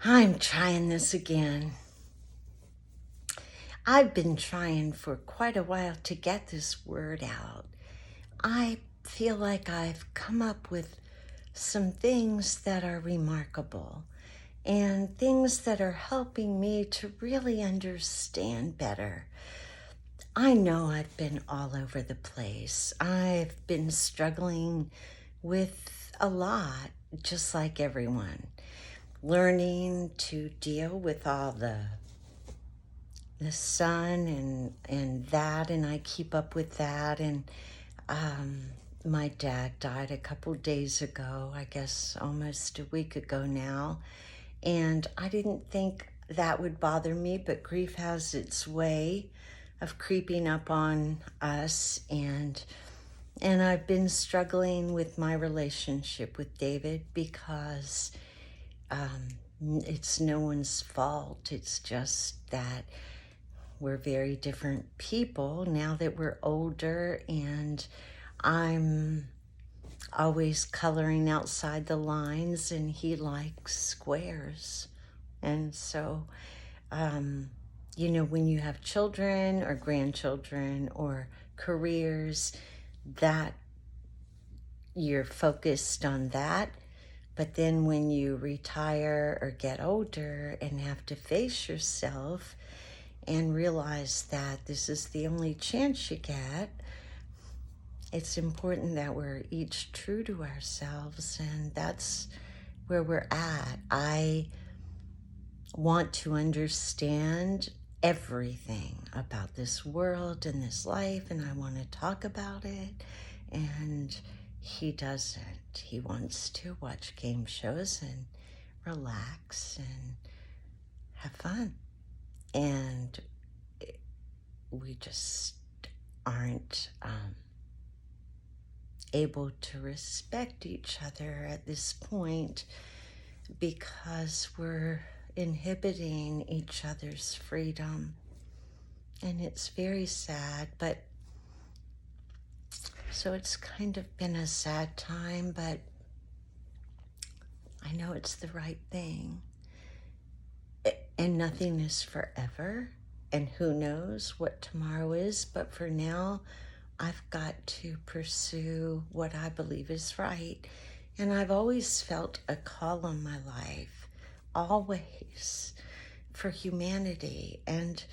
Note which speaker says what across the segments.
Speaker 1: I'm trying this again. I've been trying for quite a while to get this word out. I feel like I've come up with some things that are remarkable and things that are helping me to really understand better. I know I've been all over the place. I've been struggling with a lot, just like everyone. Learning to deal with all the sun and that, and I keep up with that. And um, my dad died a couple days ago, I guess almost a week ago now, and I didn't think that would bother me, but grief has its way of creeping up on us. And I've been struggling with my relationship with David because it's no one's fault. It's just that we're very different people now that we're older, and I'm always coloring outside the lines, and he likes squares. And so, when you have children or grandchildren or careers, that you're focused on that. But then when you retire or get older and have to face yourself and realize that this is the only chance you get, it's important that we're each true to ourselves, and that's where we're at. I want to understand everything about this world and this life, and I want to talk about it, and he doesn't. He wants to watch game shows and relax and have fun, and we just aren't able to respect each other at this point because we're inhibiting each other's freedom. And it's very sad, but so it's kind of been a sad time, but I know it's the right thing. And nothing is forever, and who knows what tomorrow is, but for now, I've got to pursue what I believe is right. And I've always felt a call on my life, always, for humanity. And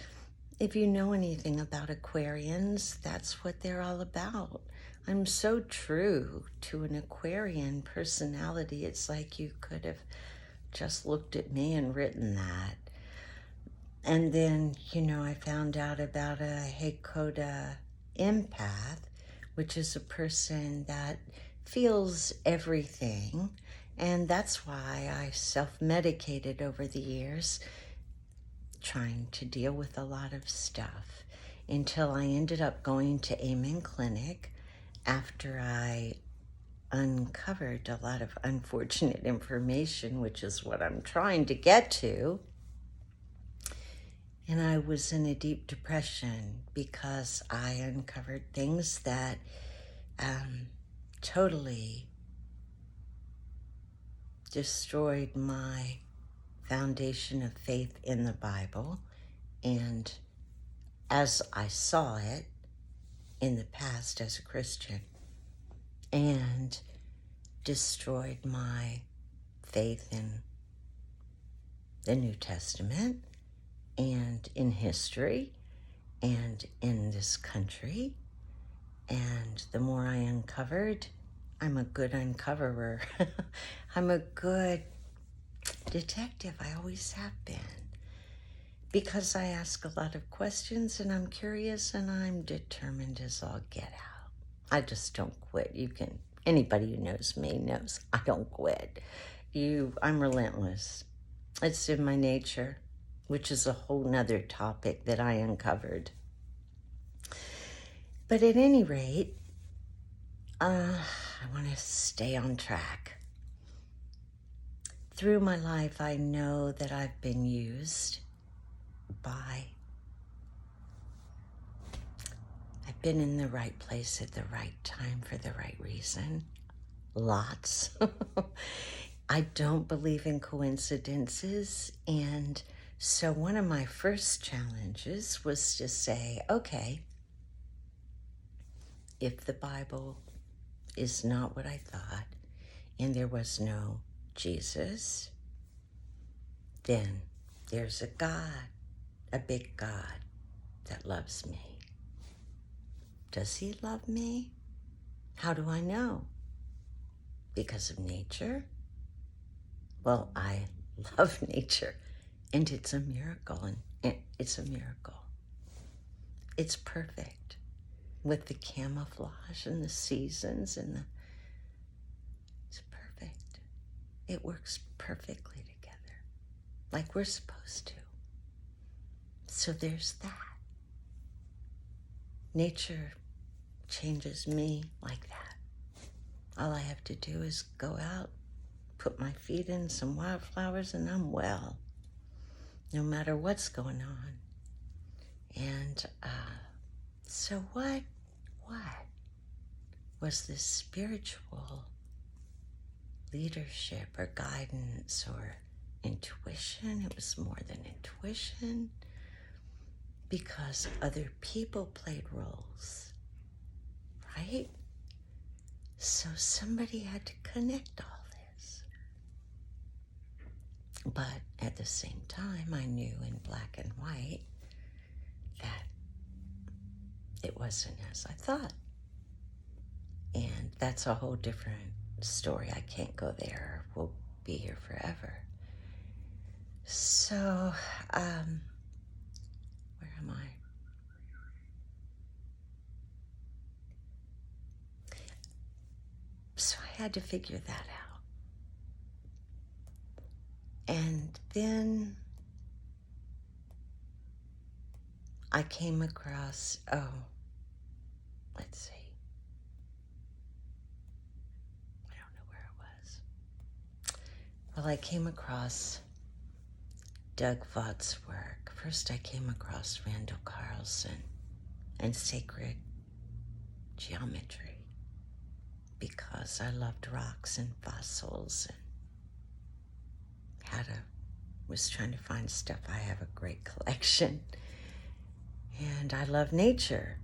Speaker 1: if you know anything about Aquarians, that's what they're all about. I'm so true to an Aquarian personality. It's like you could have just looked at me and written that. And then, I found out about a Hakoda empath, which is a person that feels everything. And that's why I self-medicated over the years, trying to deal with a lot of stuff, until I ended up going to Amen Clinic after I uncovered a lot of unfortunate information, which is what I'm trying to get to. And I was in a deep depression because I uncovered things that totally destroyed my foundation of faith in the Bible, and as I saw it in the past as a Christian, and destroyed my faith in the New Testament and in history and in this country. And the more I uncovered, I'm a good uncoverer. I'm a good detective. I always have been. Because I ask a lot of questions, and I'm curious, and I'm determined as all get out. I just don't quit. Anybody who knows me knows I don't quit. I'm relentless. It's in my nature, which is a whole nother topic that I uncovered. But at any rate, I want to stay on track. Through my life, I know that I've been used I've been in the right place at the right time for the right reason. Lots. I don't believe in coincidences. And so one of my first challenges was to say, okay, if the Bible is not what I thought and there was no Jesus, then there's a God, a big God that loves me. Does he love me? How do I know? Because of nature? Well, I love nature, and it's a miracle, and it's a miracle. It's perfect with the camouflage and the seasons it's perfect. It works perfectly together, like we're supposed to. So there's that. Nature changes me like that. All I have to do is go out, put my feet in some wildflowers, and I'm well, no matter what's going on. And so what was this spiritual leadership or guidance or intuition? It was more than intuition, because other people played roles, right? So somebody had to connect all this. But at the same time, I knew in black and white that it wasn't as I thought. And that's a whole different story. I can't go there. We'll be here forever. So, where am I? So I had to figure that out. And then I came across, let's see. I don't know where it was. Well, I came across Doug Vought's work. First, I came across Randall Carlson and sacred geometry, because I loved rocks and fossils and was trying to find stuff. I have a great collection, and I love nature.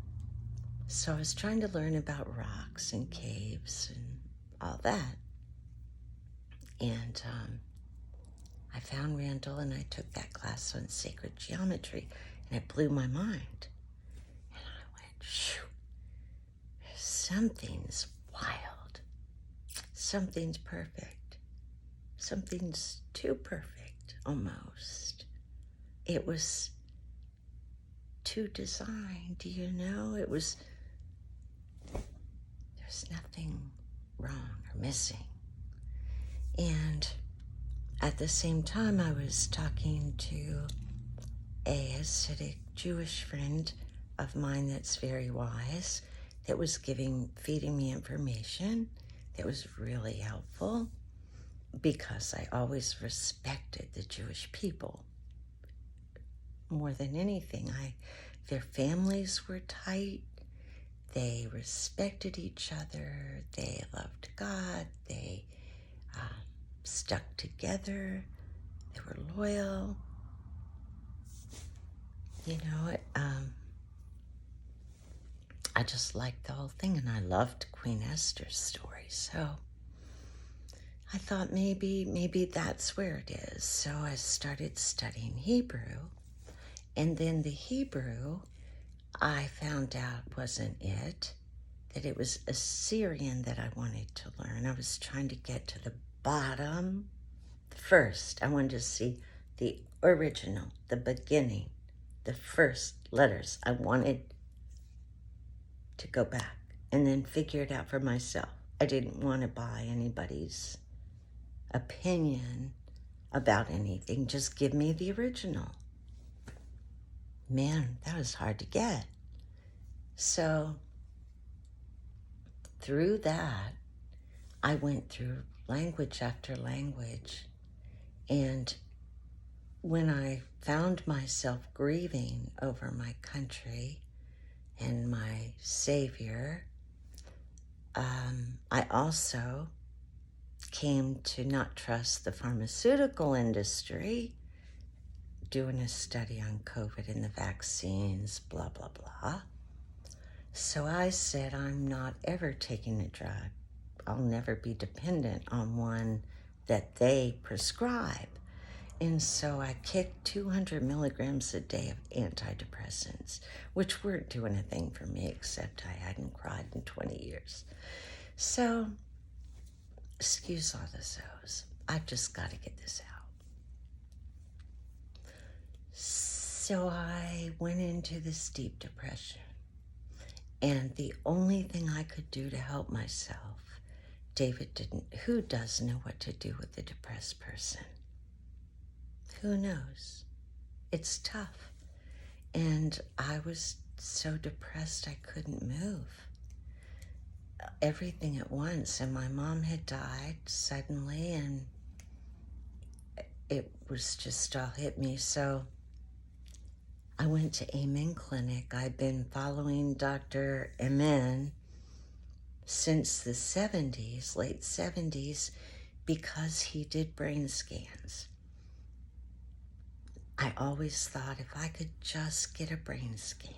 Speaker 1: So I was trying to learn about rocks and caves and all that. And I found Randall, and I took that class on sacred geometry, and it blew my mind. And I went, shoo, something's wild. Something's perfect. Something's too perfect, almost. It was too designed, there's nothing wrong or missing. And at the same time, I was talking to a Hasidic Jewish friend of mine that's very wise, that was feeding me information that was really helpful, because I always respected the Jewish people more than anything. Their families were tight. They respected each other. They loved God. They stuck together. They were loyal. I just liked the whole thing, and I loved Queen Esther's story. So I thought maybe that's where it is. So I started studying Hebrew, and then the Hebrew, I found out wasn't it, that it was Assyrian that I wanted to learn. I was trying to get to the bottom first. I wanted to see the original, the beginning, the first letters. I wanted to go back and then figure it out for myself. I didn't want to buy anybody's opinion about anything. Just give me the original. Man, that was hard to get. So through that, I went through language after language. And when I found myself grieving over my country and my Savior, I also came to not trust the pharmaceutical industry, doing a study on COVID and the vaccines, blah, blah, blah. So I said, I'm not ever taking a drug. I'll never be dependent on one that they prescribe. And so I kicked 200 milligrams a day of antidepressants, which weren't doing a thing for me except I hadn't cried in 20 years. So, excuse all the zoos. I've just got to get this out. So I went into this deep depression. And the only thing I could do to help myself, David didn't. Who does know what to do with a depressed person? Who knows? It's tough. And I was so depressed I couldn't move. Everything at once. And my mom had died suddenly, and it was just all hit me. So I went to Amen Clinic. I've been following Dr. Amen since the 70s, late 70s, because he did brain scans. I always thought if I could just get a brain scan,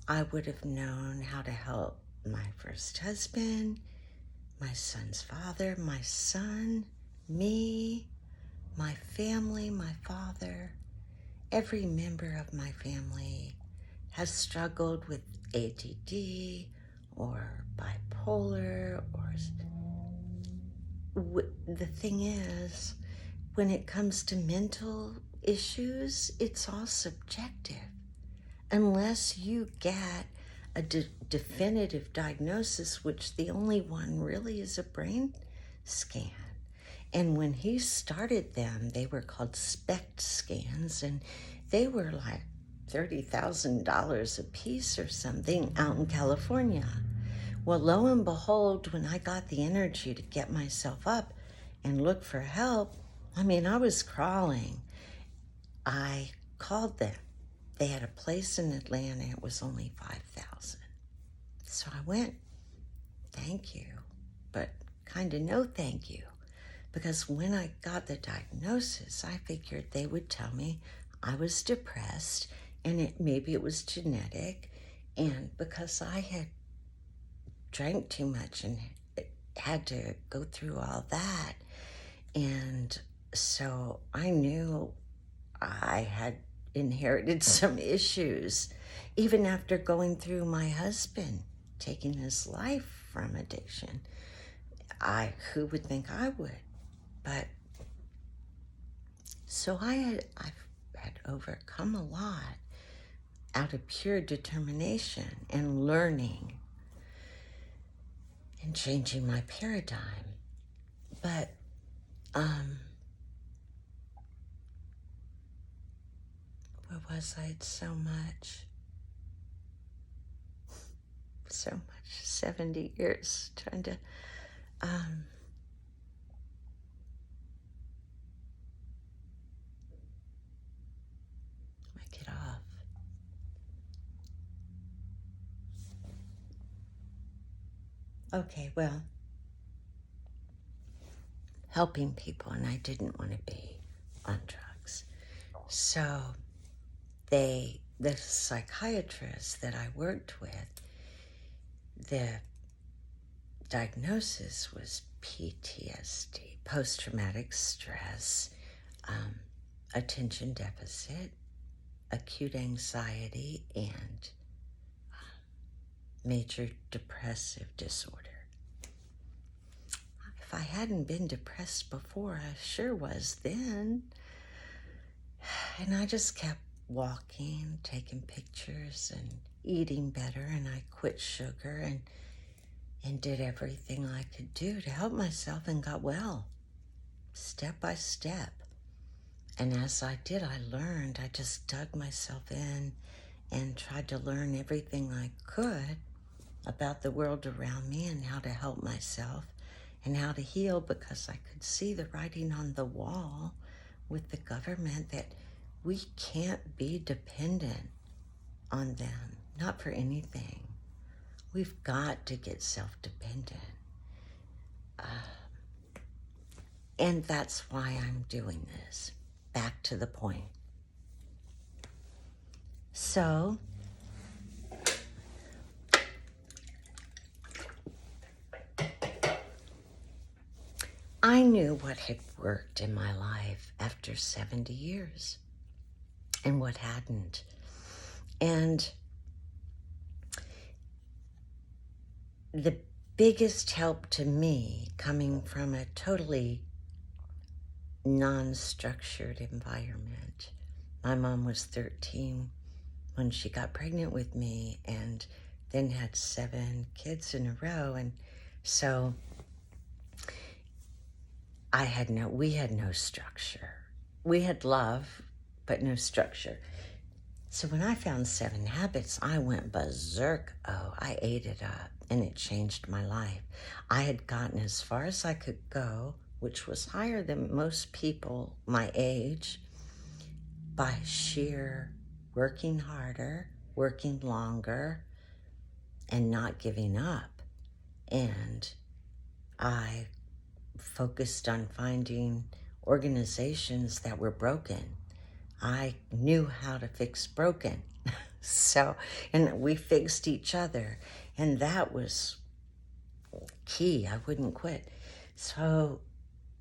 Speaker 1: I would have known how to help my first husband, my son's father, my son, me, my family, my father. Every member of my family has struggled with ADD or bipolar, or the thing is, when it comes to mental issues, it's all subjective. Unless you get a definitive diagnosis, which the only one really is a brain scan. And when he started them, they were called SPECT scans, and they were like $30,000 a piece or something out in California. Well, lo and behold, when I got the energy to get myself up and look for help, I was crawling. I called them. They had a place in Atlanta. It was only $5,000. So I went, thank you, but kind of no thank you. Because when I got the diagnosis, I figured they would tell me I was depressed, and maybe it was genetic, and because I had drank too much and had to go through all that. And so I knew I had inherited some issues, even after going through my husband taking his life from addiction. Who would think I would? But so I've had overcome a lot out of pure determination and learning and changing my paradigm. But where was I? It's so much, 70 years trying to get off. Okay, well, helping people, and I didn't want to be on drugs. So the psychiatrist that I worked with, the diagnosis was PTSD, post-traumatic stress, attention deficit, acute anxiety, and major depressive disorder. If I hadn't been depressed before, I sure was then. And I just kept walking, taking pictures, and eating better, and I quit sugar and did everything I could do to help myself and got well, step by step. And as I did, I learned. I just dug myself in and tried to learn everything I could about the world around me and how to help myself and how to heal, because I could see the writing on the wall with the government that we can't be dependent on them, not for anything. We've got to get self-dependent. And that's why I'm doing this. Back to the point. So, I knew what had worked in my life after 70 years and what hadn't. And the biggest help to me, coming from a totally non-structured environment, my mom was 13 when she got pregnant with me and then had 7 kids in a row. And so we had no structure. We had love, but no structure. So when I found 7 Habits, I went berserk. Oh, I ate it up, and it changed my life. I had gotten as far as I could go, which was higher than most people my age, by sheer working harder, working longer, and not giving up. And I focused on finding organizations that were broken. I knew how to fix broken. And we fixed each other. And that was key. I wouldn't quit. So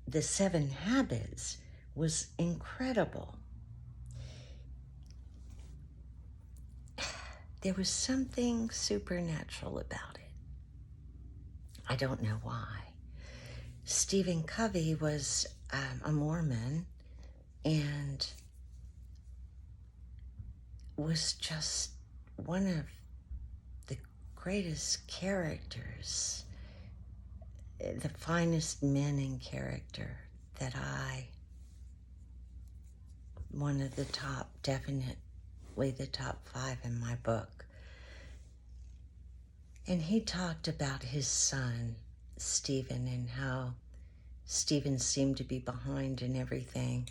Speaker 1: the 7 Habits was incredible. There was something supernatural about it. I don't know why. Stephen Covey was a Mormon and was just one of the greatest characters, the finest men in character that one of the top, definitely the top 5 in my book. And he talked about his son, Stephen, and how Stephen seemed to be behind in everything.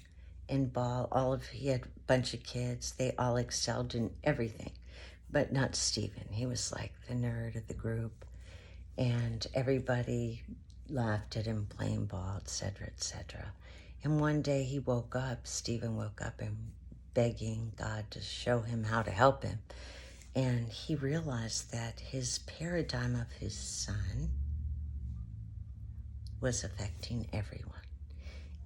Speaker 1: In ball, he had a bunch of kids. They all excelled in everything, but not Stephen. He was like the nerd of the group, and everybody laughed at him playing ball, etc., etc. And one day Stephen woke up and begging God to show him how to help him. And he realized that his paradigm of his son was affecting everyone.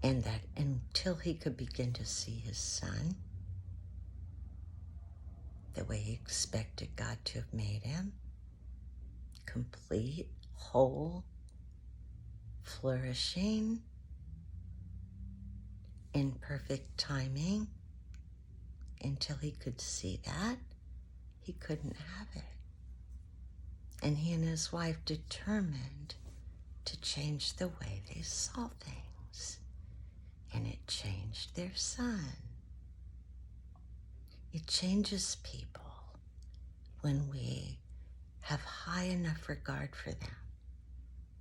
Speaker 1: And that until he could begin to see his son the way he expected God to have made him, complete, whole, flourishing, in perfect timing, until he could see that, he couldn't have it. And he and his wife determined to change the way they saw things. And it changed their son. It changes people when we have high enough regard for them,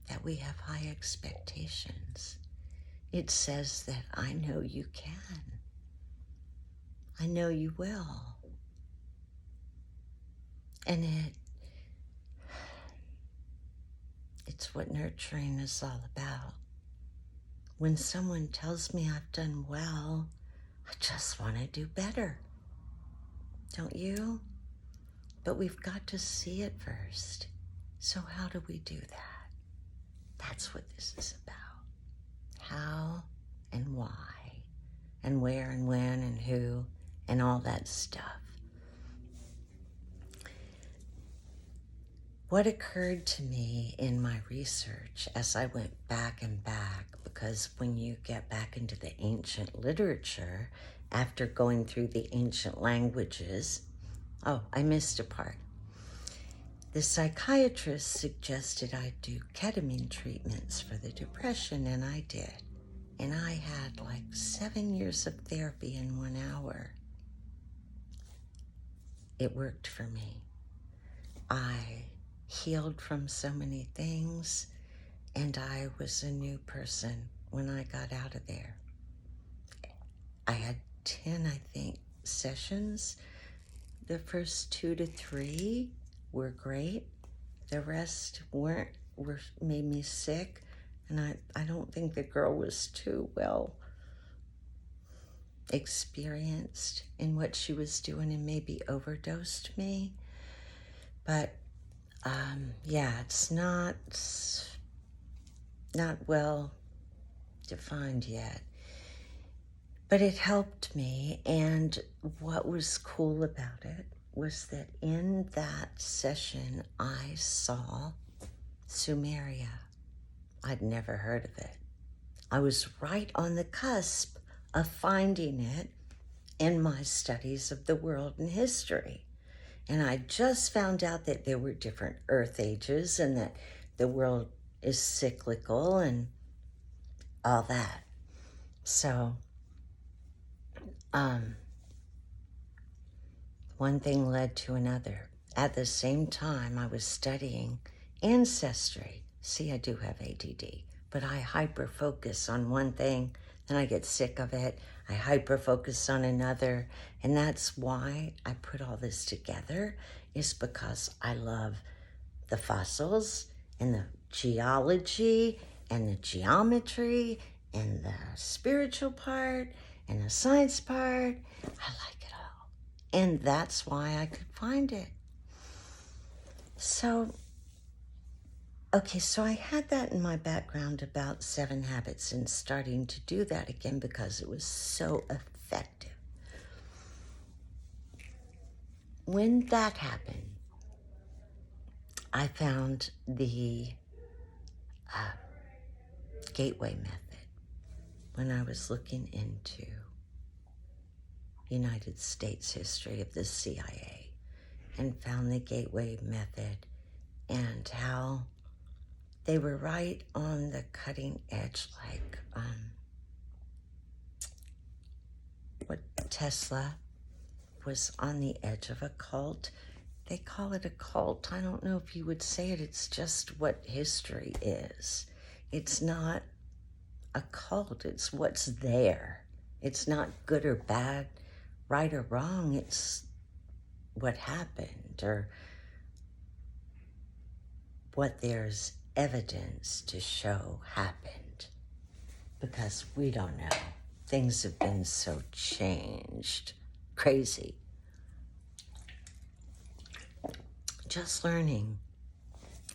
Speaker 1: that we have high expectations. It says that I know you can. I know you will. And it's what nurturing is all about. When someone tells me I've done well, I just want to do better. Don't you? But we've got to see it first. So how do we do that? That's what this is about. How and why and where and when and who and all that stuff. What occurred to me in my research as I went back and back, because when you get back into the ancient literature, after going through the ancient languages, I missed a part. The psychiatrist suggested I do ketamine treatments for the depression, and I did. And I had like 7 years of therapy in 1 hour. It worked for me. I healed from so many things, and I was a new person when I got out of there. I had 10, I think, sessions. The first 2 to 3 were great. The rest made me sick. And I don't think the girl was too well experienced in what she was doing and maybe overdosed me. But yeah, it's not well defined yet. But it helped me, and what was cool about it was that in that session I saw Sumeria. I'd never heard of it. I was right on the cusp of finding it in my studies of the world and history. And I just found out that there were different earth ages and that the world is cyclical and all that. So, one thing led to another. At the same time, I was studying ancestry. See, I do have ADD, but I hyper-focus on one thing, then I get sick of it. I hyper-focus on another, and that's why I put all this together, is because I love the fossils and the geology and the geometry and the spiritual part and the science part. I like it all. And that's why I could find it. So, okay, so I had that in my background about 7 habits and starting to do that again because it was so effective. When that happened, I found the Gateway Method when I was looking into United States history of the CIA and found the Gateway Method and how they were right on the cutting edge, like what Tesla was on the edge of a cult. They call it a cult. I don't know if you would say it. It's just what history is. It's not a cult. It's what's there. It's not good or bad, right or wrong. It's what happened or what there's evidence to show happened. Because we don't know. Things have been so changed. Crazy. Just learning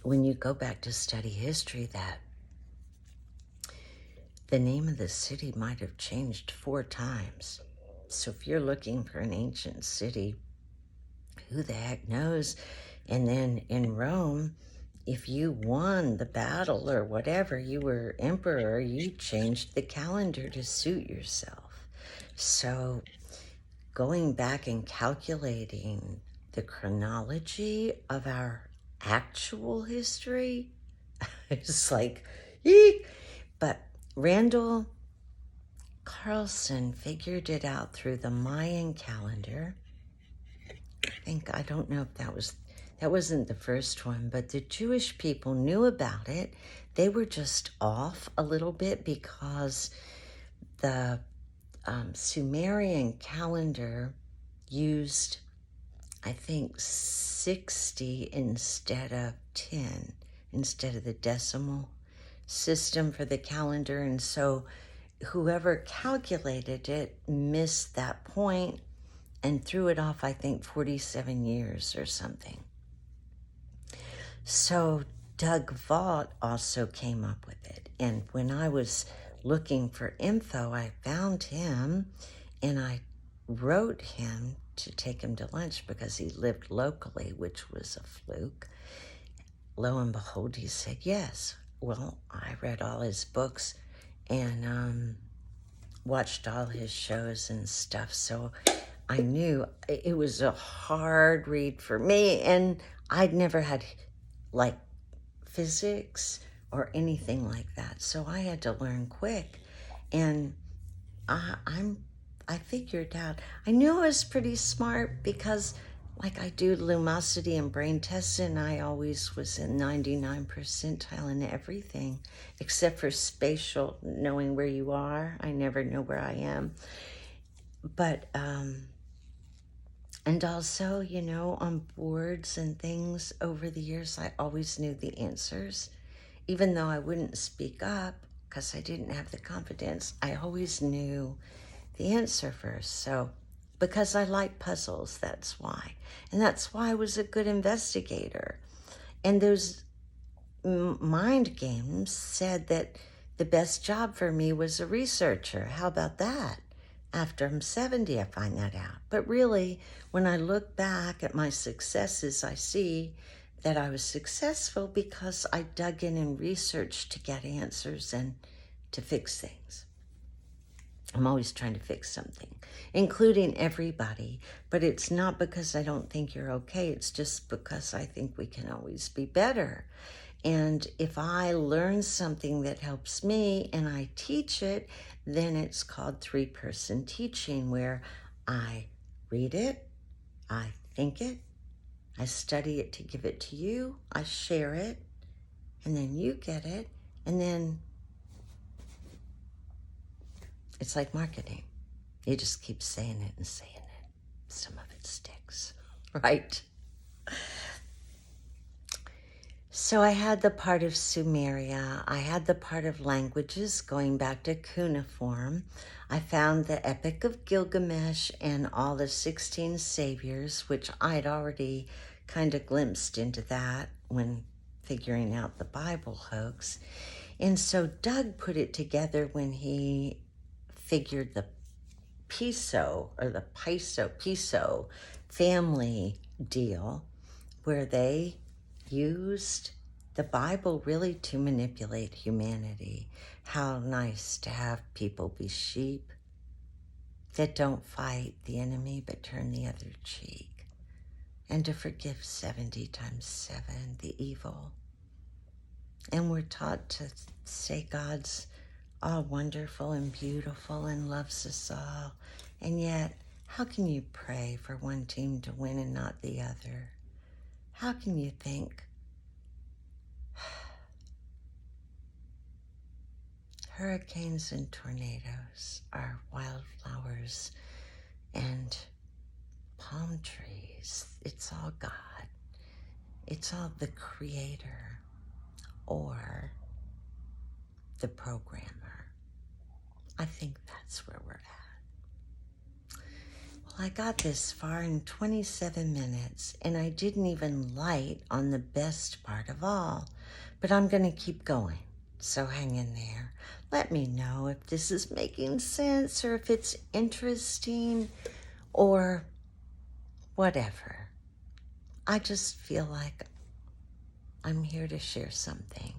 Speaker 1: when you go back to study history that the name of the city might have changed 4 times. So if you're looking for an ancient city, who the heck knows? And then in Rome, if you won the battle or whatever, you were emperor, you changed the calendar to suit yourself. So going back and calculating the chronology of our actual history is like, eek. But Randall Carlson figured it out through the Mayan calendar. I don't know if that wasn't the first one, but the Jewish people knew about it. They were just off a little bit because the Sumerian calendar used, I think, 60 instead of 10, instead of the decimal system for the calendar. And so whoever calculated it missed that point and threw it off, I think, 47 years or something. So Doug Vaught also came up with it. And when I was looking for info, I found him and I wrote him to take him to lunch because he lived locally, which was a fluke. Lo and behold, he said yes. Well, I read all his books and watched all his shows and stuff. So I knew it was a hard read for me, and I'd never had like physics or anything like that. So I had to learn quick, and I figured out. I knew I was pretty smart because like I do lumosity and brain tests, and I always was in 99 percentile in everything except for spatial, knowing where you are. I never know where I am. But and also, you know, on boards and things over the years, I always knew the answers. even though I wouldn't speak up because I didn't have the confidence, I always knew the answer first. So, because I like puzzles, that's why. And that's why I was a good investigator. And those mind games said that the best job for me was a researcher. How about that? After I'm 70, I find that out. But really, when I look back at my successes, I see that I was successful because I dug in and researched to get answers and to fix things. I'm always trying to fix something, including everybody. But it's not because I don't think you're okay. It's just because I think we can always be better. And if I learn something that helps me and I teach it, then it's called three-person teaching, where I read it, I think it, I study it to give it to you, I share it, and then you get it, and then it's like marketing. You just keep saying it and saying it. Some of it sticks, right? So I had the part of Sumeria. I had the part of languages going back to cuneiform. I found the Epic of Gilgamesh and all the 16 saviors, which I'd already kind of glimpsed into that when figuring out the Bible hoax. And so Doug put it together when he figured the Piso family deal, where they used the Bible really to manipulate humanity. How nice to have people be sheep that don't fight the enemy but turn the other cheek, and to forgive 70 times 7 the evil. And we're taught to say God's all wonderful and beautiful and loves us all. And yet, how can you pray for one team to win and not the other? How can you think hurricanes and tornadoes are wildflowers and palm trees? It's all God. It's all the creator or the programmer. I think that's where we're at. Well, I got this far in 27 minutes, and I didn't even light on the best part of all. But I'm going to keep going, so hang in there. Let me know if this is making sense or if it's interesting or whatever. I just feel like I'm here to share something,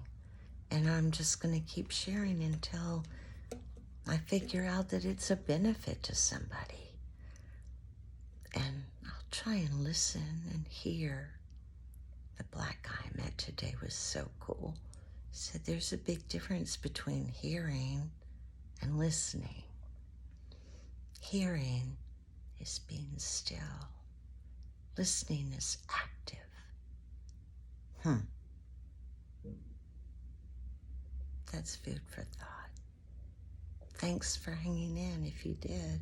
Speaker 1: and I'm just going to keep sharing until I figure out that it's a benefit to somebody. And I'll try and listen and hear. The black guy I met today was so cool. He said there's a big difference between hearing and listening. Hearing is being still. Listening is active. That's food for thought. Thanks for hanging in if you did.